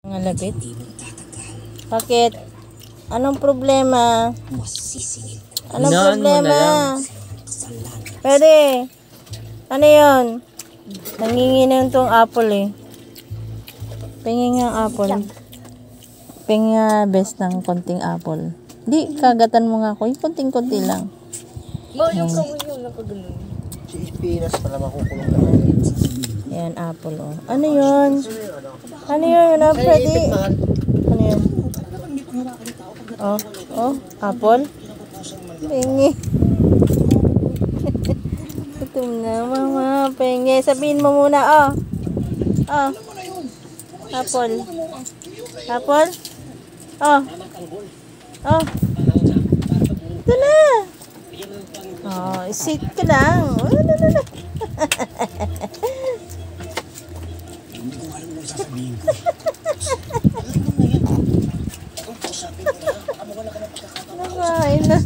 Mga lapit. Bakit? Anong problema? Anong problema? Pwede. Ano yun? Nanginginom tong apple eh. Pingin nga apple. Pingin nga best ng konting apple. Di, kagatan mo nga ako. Yung konting-konti lang. Yung kawin yung nakaganon. Si Espinas para makukulong naman. Yan, apple oh. Ano yun? Ano yun? Ano pwede? Ano yun? Oh, oh, apple? Pengi. Gutom na, mama. Pengi. Sabihin mo muna, oh. Oh. Apple. Apple? Oh. Oh. Ito na. Oh, sit ka lang. Oh, no. Hindi ko alam kung sasabihin ko. Alam mo na yan. Kung kausapin ko na, baka mawala ka na pagkakataon. Nakain na.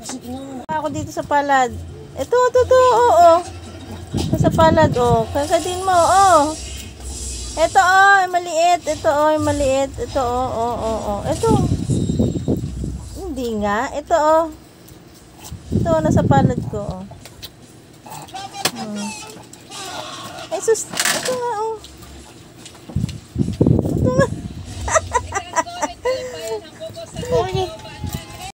Sige na. Ako dito sa palad. Ito, oo. Sa palad, oh. Kasadin mo, oh. Ito, oh, maliit. Ito, oh, maliit. Ito, oh. Ito. Hindi nga. Ito, oh. Ito, nasa palad ko, oh. Ay, sus. Ito nga,